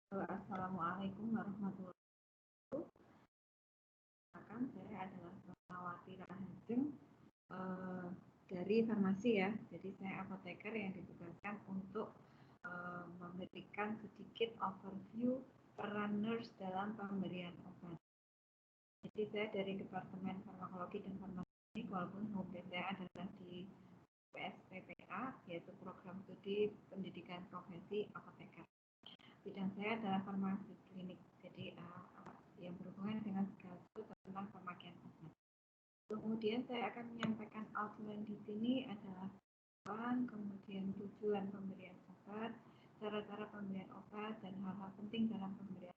Assalamualaikum warahmatullahi wabarakatuh. Saya adalah Fatmawati Rahajeng dari farmasi ya. Jadi saya apoteker yang ditugaskan untuk memberikan sedikit overview peran nurse dalam pemberian obat. Jadi saya dari Departemen Farmakologi dan Farmasi, walaupun home base saya adalah di PSPPA, yaitu Program Studi Pendidikan Profesi Apoteker. Bidang saya adalah farmasi klinik, jadi yang berhubungan dengan segala sesuatu tentang pemakaian obat. Kemudian saya akan menyampaikan outline di sini adalah kemudian tujuan pemberian obat, cara-cara pemberian obat, dan hal-hal penting dalam pemberian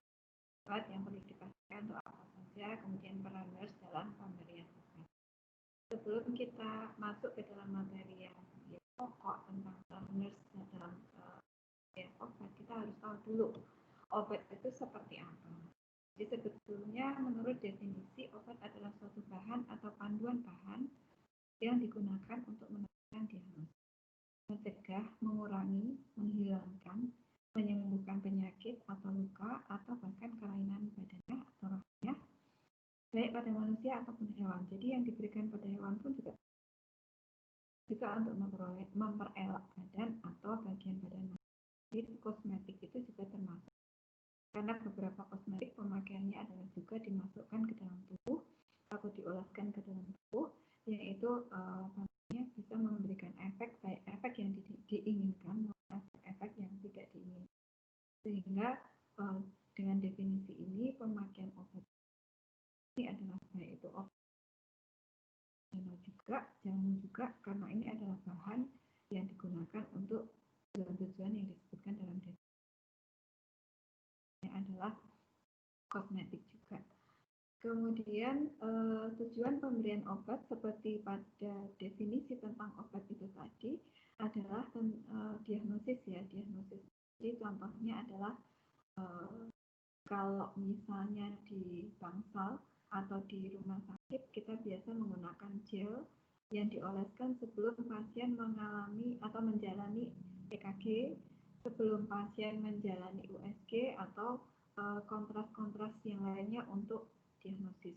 obat yang perlu dipastikan untuk apa saja, kemudian peran nurse dalam pemberian obat. Sebelum kita masuk ke dalam materi yang pokok tentang peran nurse dalam obat, kita harus tahu dulu obat itu seperti apa. Jadi sebetulnya menurut definisi obat adalah suatu bahan atau panduan bahan yang digunakan untuk menentukan diagnosis, mencegah, mengurangi, menghilangkan, menyembuhkan penyakit atau luka atau bahkan kelainan badannya atau rohnya, baik pada manusia ataupun hewan. Jadi yang diberikan pada hewan pun juga untuk memperelak badan atau bagian badan manusia. Jadi kosmetik itu juga termasuk, karena beberapa kosmetik pemakaiannya adalah juga dimasukkan ke dalam tubuh atau diolaskan ke dalam tubuh, yaitu bisa memberikan efek, baik efek yang diinginkan maupun efek yang tidak diinginkan. Sehingga dengan definisi ini pemakaian obat ini adalah baik itu obat jamu juga, karena ini adalah bahan yang digunakan untuk tujuan-tujuan yang disebutkan dalam definisi. Ini adalah kosmetik juga. Kemudian tujuan pemberian obat seperti pada definisi tentang obat itu tadi adalah diagnosis ya, diagnosis. Jadi contohnya adalah kalau misalnya di bangsal atau di rumah sakit kita biasa menggunakan gel yang dioleskan sebelum pasien mengalami atau menjalani EKG, sebelum pasien menjalani USG atau kontras-kontras yang lainnya untuk diagnosis.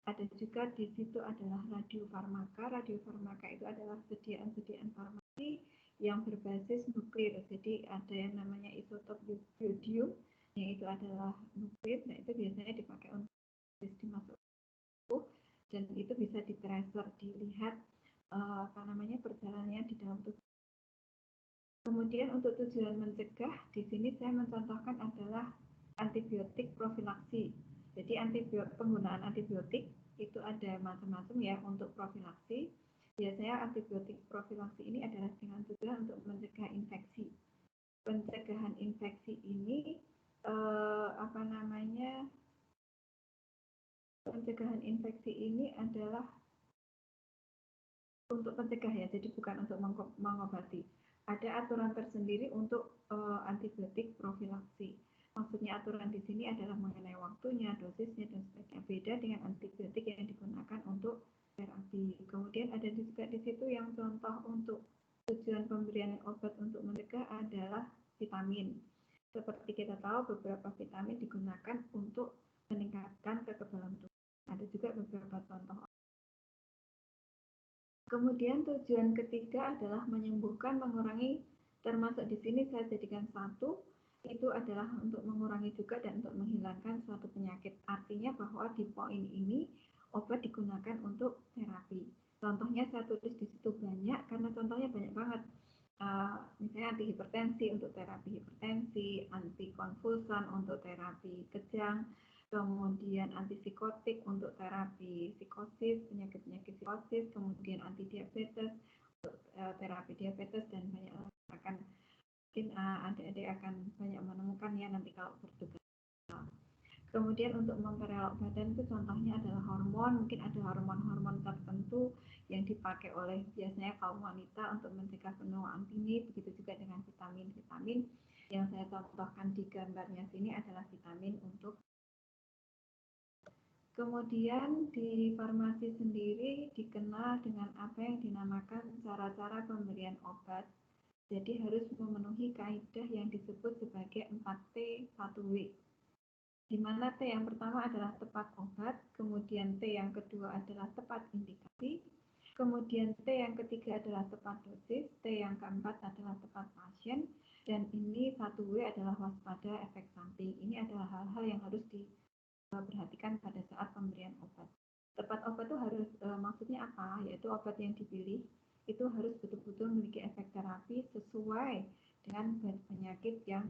Ada juga di situ adalah radiofarmaka. Radiofarmaka itu adalah sediaan-sediaan farmasi yang berbasis nuklir. Jadi ada yang namanya isotop yodium, yang itu adalah nuklir. Nah itu biasanya dipakai untuk dimasuk tubuh, dan itu bisa di-tracer, dilihat perjalanannya di dalam tubuh. Kemudian untuk tujuan mencegah, di sini saya mencontohkan adalah antibiotik profilaksi. Jadi penggunaan antibiotik itu ada macam-macam ya untuk profilaksi. Biasanya antibiotik profilaksi ini adalah dengan tujuan untuk mencegah infeksi. Pencegahan infeksi ini pencegahan infeksi ini adalah untuk mencegah ya, jadi bukan untuk mengobati. Ada aturan tersendiri untuk antibiotik profilaksi. Maksudnya aturan di sini adalah mengenai waktunya, dosisnya, dan sebagainya. Beda dengan antibiotik yang digunakan untuk terapi. Kemudian ada juga di situ yang contoh untuk tujuan pemberian obat untuk mencegah adalah vitamin. Seperti kita tahu beberapa vitamin digunakan untuk meningkatkan kekebalan tubuh. Ada juga beberapa contoh. Kemudian tujuan ketiga adalah menyembuhkan, mengurangi, termasuk di sini saya jadikan satu, itu adalah untuk mengurangi juga dan untuk menghilangkan suatu penyakit. Artinya bahwa di poin ini obat digunakan untuk terapi. Contohnya saya tulis di situ banyak karena contohnya banyak banget. Misalnya antihipertensi untuk terapi hipertensi, antikonvulsan untuk terapi kejang, kemudian antipsikotik untuk terapi psikosis, penyakit-penyakit psikosis, kemudian antidiabetes untuk terapi diabetes, dan banyak akan mungkin adik-adik akan banyak menemukan ya nanti kalau bertugas. Kemudian untuk memperelak badan itu contohnya adalah hormon, mungkin ada hormon-hormon tertentu yang dipakai oleh biasanya kaum wanita untuk mencegah penuaan tinggi, begitu juga dengan vitamin-vitamin yang saya contohkan di gambarnya sini adalah vitamin untuk. Kemudian di farmasi sendiri dikenal dengan apa yang dinamakan cara-cara pemberian obat. Jadi harus memenuhi kaidah yang disebut sebagai 4T 1W. Di mana T yang pertama adalah tepat obat, kemudian T yang kedua adalah tepat indikasi, kemudian T yang ketiga adalah tepat dosis, T yang keempat adalah tepat pasien, dan ini 1W adalah waspada efek samping. Ini adalah hal-hal yang harus diperhatikan pada saat pemberian obat. Tepat obat itu harus maksudnya apa? Yaitu obat yang dipilih itu harus betul-betul memiliki efek terapi sesuai dengan penyakit yang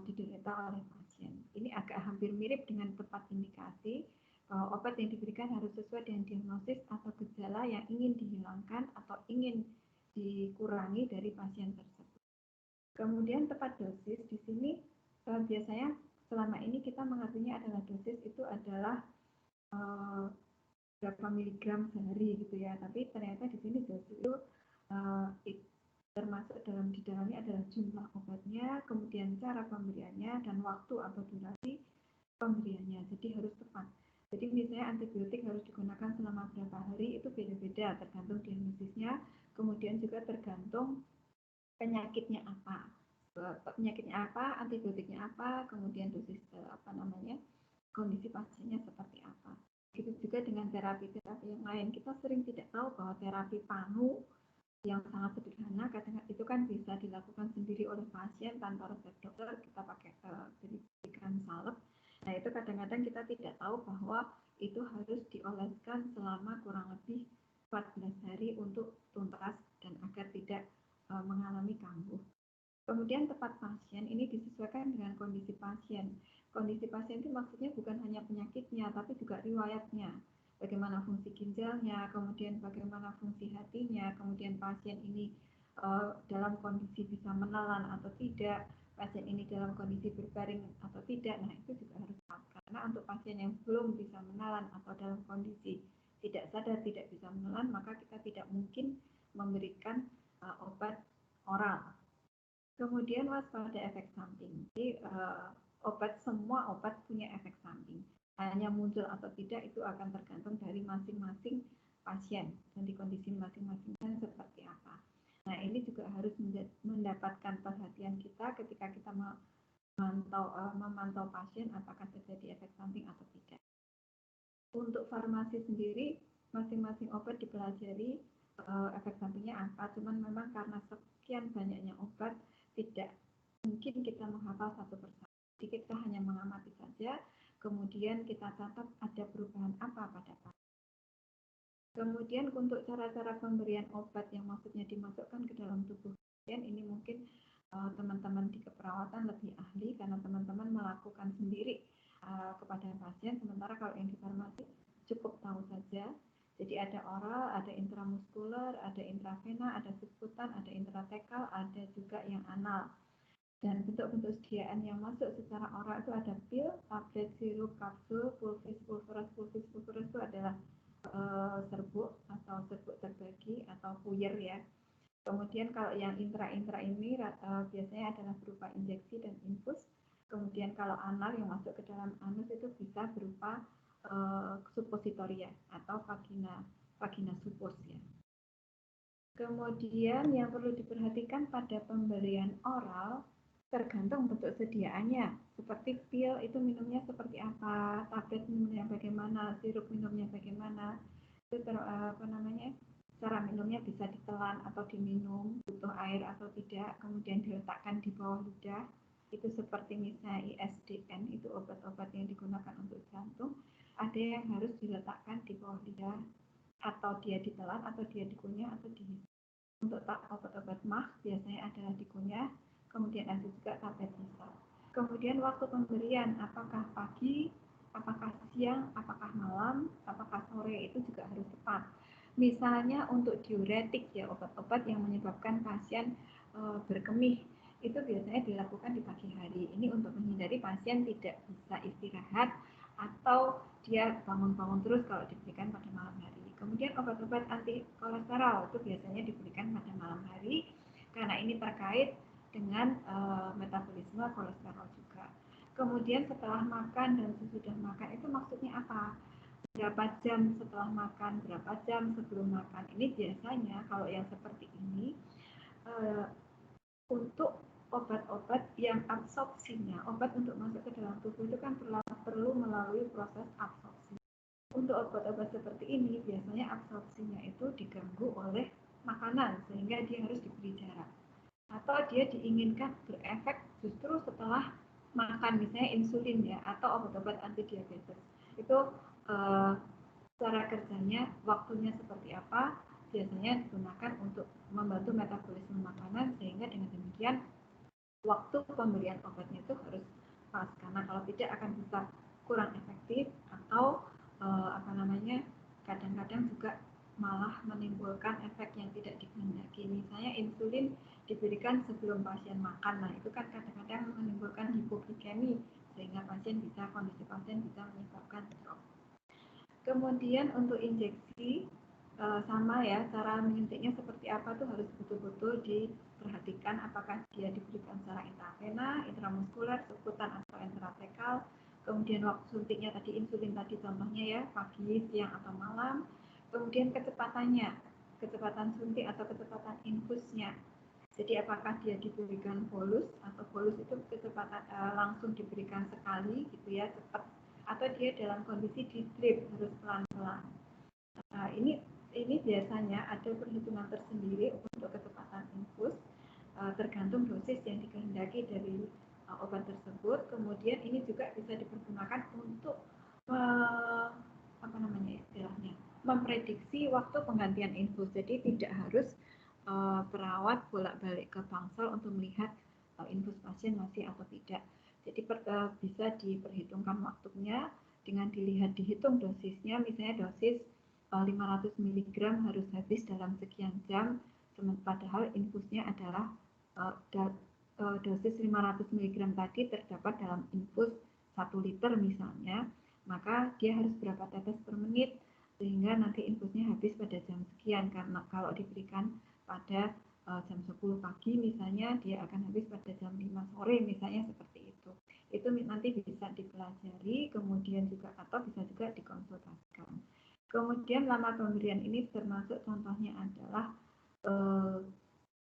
diderita oleh pasien. Ini agak hampir mirip dengan tepat indikasi bahwa obat yang diberikan harus sesuai dengan diagnosis atau gejala yang ingin dihilangkan atau ingin dikurangi dari pasien tersebut. Kemudian tepat dosis di sini biasanya selama ini kita mengertinya adalah dosis itu adalah berapa miligram sehari gitu ya. Tapi ternyata di sini dosis itu termasuk di dalamnya adalah jumlah obatnya, kemudian cara pemberiannya, dan waktu atau durasi pemberiannya. Jadi harus tepat. Jadi misalnya antibiotik harus digunakan selama berapa hari itu beda-beda tergantung diagnosisnya, kemudian juga tergantung penyakitnya apa. Penyakitnya apa, antibiotiknya apa, kemudian dosis kondisi pasiennya seperti apa. Begitu juga dengan terapi-terapi yang lain. Kita sering tidak tahu bahwa terapi PANU yang sangat sederhana kadang itu kan bisa dilakukan sendiri oleh pasien tanpa resep dokter, kita pakai berikan salep. Nah itu kadang-kadang kita tidak tahu bahwa itu harus dioleskan selama kurang lebih 14 hari untuk tuntas dan agar tidak mengalami kambuh. Kemudian tepat pasien ini disesuaikan dengan kondisi pasien. Kondisi pasien itu maksudnya bukan hanya penyakitnya tapi juga riwayatnya. Bagaimana fungsi ginjalnya, kemudian bagaimana fungsi hatinya, kemudian pasien ini dalam kondisi bisa menelan atau tidak, pasien ini dalam kondisi berbaring atau tidak. Nah itu juga harus tahu, karena untuk pasien yang belum bisa menelan atau dalam kondisi tidak sadar, tidak bisa menelan, maka kita tidak mungkin memberikan obat oral. Kemudian waspada efek samping. Jadi semua obat punya efek samping. Hanya muncul atau tidak itu akan tergantung dari masing-masing pasien dan di kondisi masing-masing seperti apa. Nah ini juga harus mendapatkan perhatian kita ketika kita memantau pasien apakah terjadi efek samping atau tidak. Untuk farmasi sendiri masing-masing obat dipelajari efek sampingnya apa. Cuman memang karena sekian banyaknya obat tidak mungkin kita menghafal satu persatu. Jadi kita hanya mengamati saja, kemudian kita catat ada perubahan apa pada pasien. Kemudian untuk cara-cara pemberian obat yang maksudnya dimasukkan ke dalam tubuh pasien, ini mungkin teman-teman di keperawatan lebih ahli karena teman-teman melakukan sendiri kepada pasien, sementara kalau yang di farmasi cukup tahu saja. Jadi ada oral, ada intramuskuler, ada intravena, ada subkutan, ada intratekal, ada juga yang anal. Dan bentuk-bentuk sediaan yang masuk secara oral itu ada pil, tablet, sirup, kapsul, pulvis, pulveras. Pulvis, pulveras itu adalah serbuk atau serbuk terbagi atau puyer ya. Kemudian kalau yang intra-intra ini biasanya adalah berupa injeksi dan infus. Kemudian kalau anal yang masuk ke dalam anus itu bisa berupa suppositoria atau vagina suppos ya. Kemudian yang perlu diperhatikan pada pemberian oral tergantung bentuk sediaannya. Seperti pil itu minumnya seperti apa, tablet minumnya bagaimana, sirup minumnya bagaimana. Itu cara minumnya bisa ditelan atau diminum, butuh air atau tidak, kemudian diletakkan di bawah lidah. Itu seperti misalnya ISDN, itu obat-obat yang digunakan untuk jantung. Ada yang harus diletakkan di bawah lidah, atau dia ditelan, atau dia dikunyah, atau dihisap. Untuk obat-obat MAH biasanya adalah dikunyah, kemudian ada juga tablet hisap. Kemudian waktu pemberian, apakah pagi, apakah siang, apakah malam, apakah sore, itu juga harus tepat. Misalnya untuk diuretik ya, obat-obat yang menyebabkan pasien berkemih, itu biasanya dilakukan di pagi hari. Ini untuk menghindari pasien tidak bisa istirahat atau dia bangun-bangun terus kalau diberikan pada malam hari. Kemudian obat-obat anti kolesterol itu biasanya diberikan pada malam hari karena ini terkait dengan metabolisme kolesterol juga. Kemudian setelah makan dan sesudah makan itu maksudnya apa? Berapa jam setelah makan, berapa jam sebelum makan. Ini biasanya kalau yang seperti ini untuk obat-obat yang absorpsinya, obat untuk masuk ke dalam tubuh itu kan perlu melalui proses absorpsi. Untuk obat-obat seperti ini biasanya absorpsinya itu diganggu oleh makanan sehingga dia harus diberi jarak. Atau dia diinginkan berefek justru setelah makan, misalnya insulin ya, atau obat-obat anti diabetes. Itu cara kerjanya, waktunya seperti apa, biasanya digunakan untuk membantu metabolisme makanan sehingga dengan demikian waktu pemberian obatnya itu harus pas, karena kalau tidak akan bisa kurang efektif atau kadang-kadang juga malah menimbulkan efek yang tidak dikehendaki. Misalnya insulin diberikan sebelum pasien makan, nah itu kan kadang-kadang menimbulkan hipoglikemi sehingga kondisi pasien bisa menyebabkan drop. Kemudian untuk injeksi sama ya, cara menyuntiknya seperti apa tuh harus betul-betul diperhatikan, apakah dia diberikan secara intravena, intramuskuler, subkutan atau intratekal. Kemudian waktu suntiknya tadi insulin tadi contohnya ya, pagi, siang atau malam. Kemudian kecepatan suntik atau kecepatan infusnya. Jadi apakah dia diberikan bolus atau bolus itu kecepatan langsung diberikan sekali gitu ya, cepat, atau dia dalam kondisi di drip harus pelan-pelan. Nah, ini biasanya ada perhitungan tersendiri untuk kecepatan infus tergantung dosis yang dikehendaki dari obat tersebut. Kemudian ini juga bisa dipergunakan untuk memprediksi waktu penggantian infus. Jadi tidak harus perawat bolak-balik ke bangsal untuk melihat infus pasien masih atau tidak. Jadi bisa diperhitungkan waktunya dengan dihitung dosisnya, misalnya dosis 500 mg harus habis dalam sekian jam, padahal infusnya adalah dosis 500 mg tadi terdapat dalam infus 1 liter misalnya, maka dia harus berapa tetes per menit sehingga nanti infusnya habis pada jam sekian, karena kalau diberikan pada jam 10 pagi misalnya dia akan habis pada jam 5 sore misalnya, seperti itu. Itu nanti bisa dipelajari, kemudian juga atau bisa juga dikonsultasikan. Kemudian lama pemberian ini termasuk contohnya adalah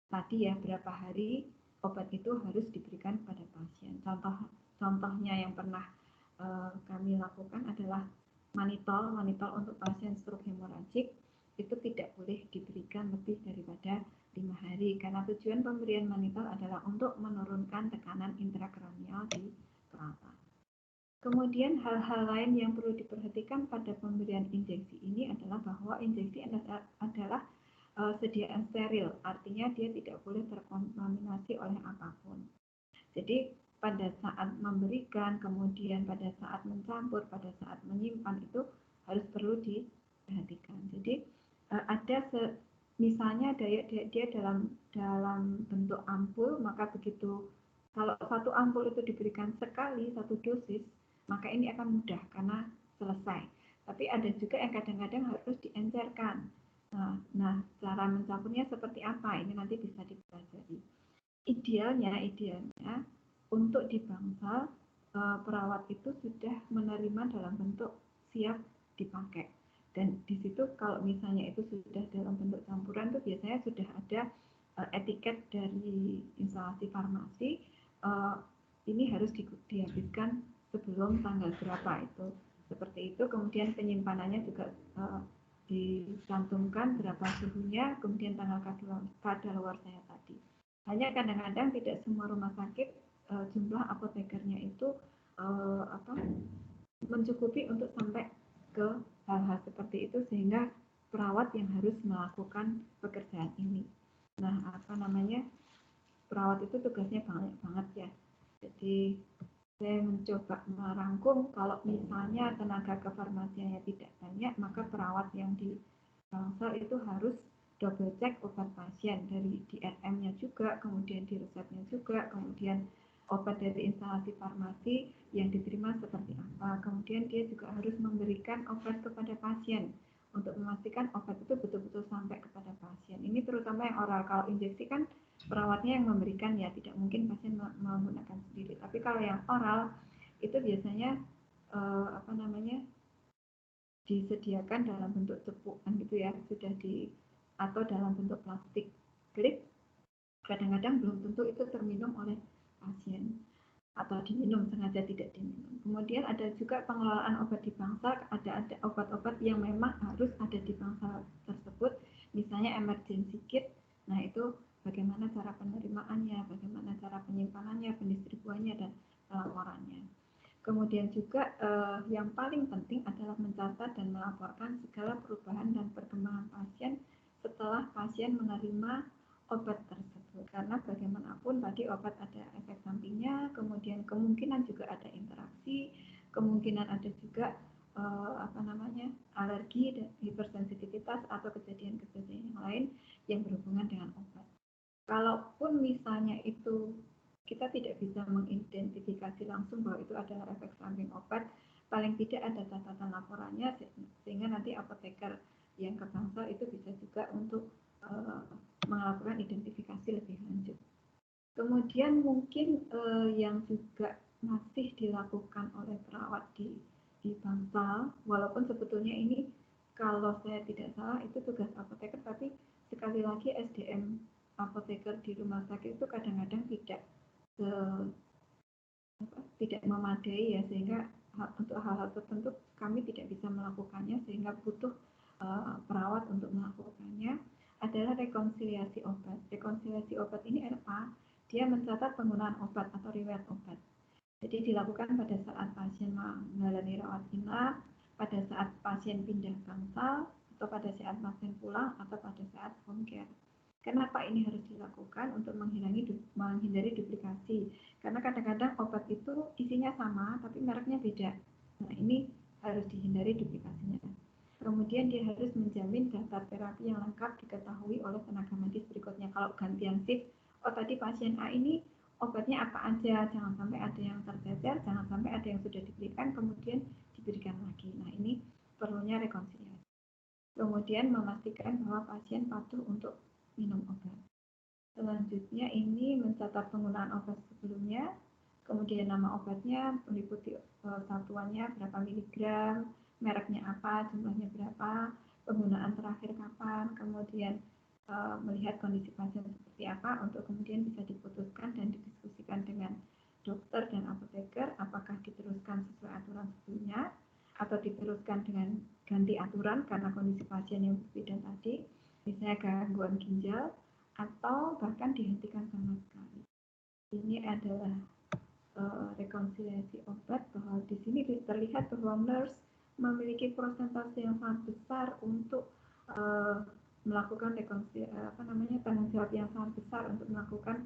tadi ya, berapa hari obat itu harus diberikan pada pasien. Contohnya yang pernah kami lakukan adalah manitol untuk pasien stroke hemoragik itu tidak boleh diberikan lebih daripada 5 hari, karena tujuan pemberian manitol adalah untuk menurunkan tekanan intrakranial di perawat. Kemudian hal-hal lain yang perlu diperhatikan pada pemberian injeksi ini adalah bahwa injeksi adalah sediaan steril, artinya dia tidak boleh terkontaminasi oleh apapun. Jadi pada saat memberikan, kemudian pada saat mencampur, pada saat menyimpan itu harus perlu diperhatikan. Jadi ada misalnya dia dalam bentuk ampul, maka begitu kalau satu ampul itu diberikan sekali, satu dosis, maka ini akan mudah karena selesai. Tapi ada juga yang kadang-kadang harus diencerkan. Nah, cara mencampurnya seperti apa? Ini nanti bisa dipelajari. Idealnya untuk di bangsal perawat itu sudah menerima dalam bentuk siap dipakai. Dan di situ kalau misalnya itu sudah dalam bentuk campuran, itu biasanya sudah ada etiket dari instalasi farmasi. Ini harus dihabiskan sebelum tanggal berapa itu, seperti itu. Kemudian penyimpanannya juga dicantumkan berapa suhunya, kemudian tanggal kadaluarsanya tadi. Hanya kadang-kadang tidak semua rumah sakit jumlah apotekernya itu mencukupi untuk sampai ke hal-hal seperti itu, sehingga perawat yang harus melakukan pekerjaan ini. Nah, perawat itu tugasnya banyak banget ya. Jadi saya mencoba merangkum, kalau misalnya tenaga kefarmasiannya tidak banyak, maka perawat yang di bangsal itu harus double check obat pasien dari DRM-nya juga, kemudian di resepnya juga, kemudian obat dari instalasi farmasi yang diterima seperti apa. Kemudian dia juga harus memberikan obat kepada pasien untuk memastikan obat itu betul-betul sampai kepada pasien. Ini terutama yang oral. Kalau injeksi kan perawatnya yang memberikan ya, tidak mungkin pasien menggunakan sendiri. Tapi kalau yang oral itu biasanya disediakan dalam bentuk cepukan gitu ya, sudah atau dalam bentuk plastik grip kadang-kadang belum tentu itu terminum oleh pasien atau diminum, sengaja tidak diminum. Kemudian ada juga pengelolaan obat di bangsal, ada obat-obat yang memang harus ada di bangsal tersebut, misalnya emergency kit. Nah, itu bagaimana cara penerimaannya, bagaimana cara penyimpanannya, pendistribuannya, dan pelaporannya. Kemudian juga yang paling penting adalah mencatat dan melaporkan segala perubahan dan perkembangan pasien setelah pasien menerima obat tersebut. Karena bagaimanapun tadi obat ada efek sampingnya, kemudian kemungkinan juga ada interaksi, kemungkinan ada juga alergi dan hipersensitivitas atau kejadian-kejadian yang lain yang berhubungan dengan obat. Kalaupun misalnya itu kita tidak bisa mengidentifikasi langsung bahwa itu adalah efek samping obat, paling tidak ada catatan laporannya sehingga nanti apoteker yang ke bangsal itu bisa juga untuk melakukan identifikasi lebih lanjut. Kemudian mungkin yang juga masih dilakukan oleh perawat di bangsal, walaupun sebetulnya ini kalau saya tidak salah itu tugas apoteker, tapi sekali lagi SDM apoteker di rumah sakit itu kadang-kadang tidak memadai ya, sehingga untuk hal-hal tertentu kami tidak bisa melakukannya, sehingga butuh perawat untuk melakukannya. Adalah rekonsiliasi obat. Rekonsiliasi obat ini apa? Dia mencatat penggunaan obat atau riwayat obat. Jadi dilakukan pada saat pasien menjalani rawat inap, pada saat pasien pindah bangsal, atau pada saat pasien pulang, atau pada saat home care. Kenapa ini harus dilakukan? Untuk menghindari duplikasi. Karena kadang-kadang obat itu isinya sama, tapi mereknya beda. Nah, ini harus dihindari duplikasinya. Kemudian dia harus menjamin daftar terapi yang lengkap diketahui oleh tenaga medis berikutnya. Kalau gantian shift, oh tadi pasien A ini obatnya apa aja, jangan sampai ada yang tercecer, jangan sampai ada yang sudah diberikan kemudian diberikan lagi. Nah, ini perlunya rekonsiliasi. Kemudian memastikan bahwa pasien patuh untuk minum obat. Selanjutnya ini mencatat penggunaan obat sebelumnya, kemudian nama obatnya, meliputi satuannya berapa miligram, mereknya apa, jumlahnya berapa, penggunaan terakhir kapan, kemudian melihat kondisi pasien seperti apa untuk kemudian bisa diputuskan dan didiskusikan dengan dokter dan apoteker apakah diteruskan sesuai aturan sebelumnya atau diteruskan dengan ganti aturan karena kondisi pasien yang berbeda tadi, misalnya gangguan ginjal, atau bahkan dihentikan sama sekali. Ini adalah rekonsiliasi obat, bahwa di sini terlihat bahwa nurse memiliki persentase yang sangat besar untuk melakukan tanggung jawab yang sangat besar untuk melakukan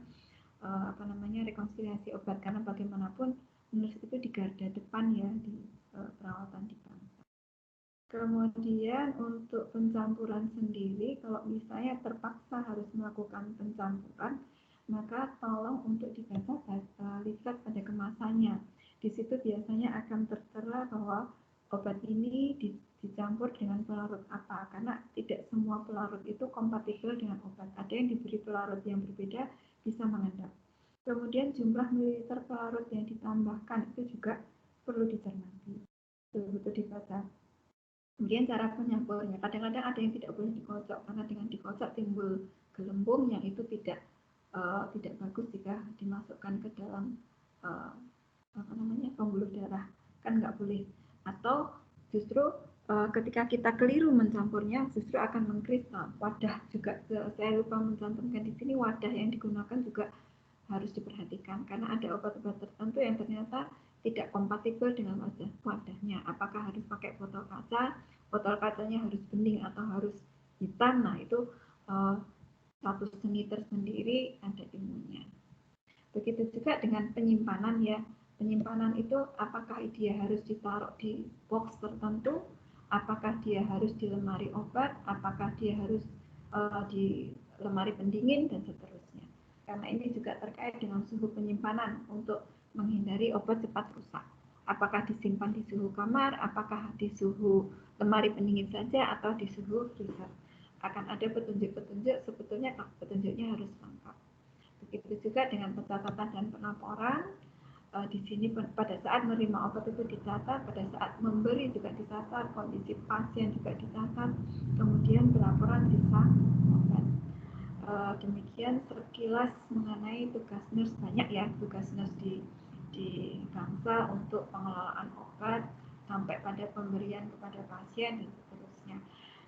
rekonsiliasi obat, karena bagaimanapun nurse itu di garda depan ya di perawatan di bangsal. Kemudian untuk pencampuran sendiri, kalau misalnya terpaksa harus melakukan pencampuran, maka tolong untuk dibaca leaflet pada kemasannya. Di situ biasanya akan tertera bahwa obat ini dicampur dengan pelarut apa, karena tidak semua pelarut itu kompatibel dengan obat. Ada yang diberi pelarut yang berbeda bisa mengendap. Kemudian jumlah mililiter pelarut yang ditambahkan itu juga perlu dicermati. Betul-betul dibaca. Kemudian cara penyampurnya, kadang-kadang ada yang tidak boleh dikocok karena dengan dikocok timbul gelembung yang itu tidak bagus jika dimasukkan ke dalam pembuluh darah, kan nggak boleh. Atau justru ketika kita keliru mencampurnya justru akan mengkristal. Wadah juga saya lupa mencantumkan di sini, wadah yang digunakan juga harus diperhatikan karena ada obat-obat tertentu yang ternyata tidak kompatibel dengan wadahnya. Apakah harus pakai botol kacanya harus bening atau harus hitam. Nah, itu satu seni tersendiri, ada ilmunya. Begitu juga dengan penyimpanan ya. Penyimpanan itu apakah dia harus ditaruh di box tertentu, apakah dia harus di lemari obat, apakah dia harus di lemari pendingin, dan seterusnya. Karena ini juga terkait dengan suhu penyimpanan untuk menghindari obat cepat rusak. Apakah disimpan di suhu kamar, apakah di suhu lemari pendingin saja, atau di suhu freezer. Akan ada petunjuk-petunjuk, sebetulnya petunjuknya harus lengkap. Begitu juga dengan pencatatan dan pelaporan. Di sini pada saat menerima obat itu dicatat, pada saat memberi juga dicatat, kondisi pasien juga dicatat, kemudian pelaporan sisa obat. Demikian sekilas mengenai tugas nurse, banyak ya tugas nurse di bangsa untuk pengelolaan obat sampai pada pemberian kepada pasien dan seterusnya.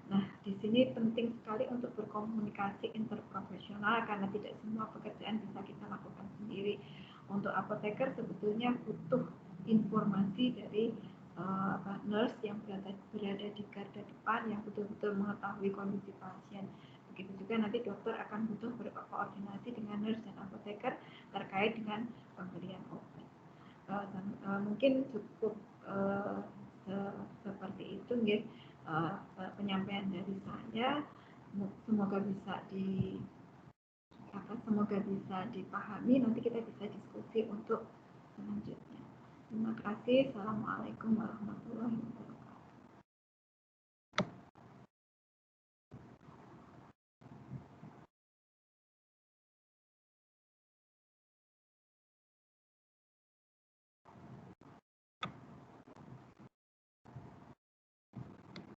Nah, di sini penting sekali untuk berkomunikasi interprofesional karena tidak semua pekerjaan bisa kita lakukan sendiri. Untuk apoteker sebetulnya butuh informasi dari nurse yang berada di garda depan yang betul-betul mengetahui kondisi pasien. Begitu juga nanti dokter akan butuh berkoordinasi dengan nurse dan apoteker terkait dengan pemberian obat. Mungkin cukup seperti itu ya. Penyampaian dari saya, semoga bisa dipahami. Nanti kita bisa diskusi untuk selanjutnya. Terima kasih. Assalamualaikum warahmatullahi wabarakatuh.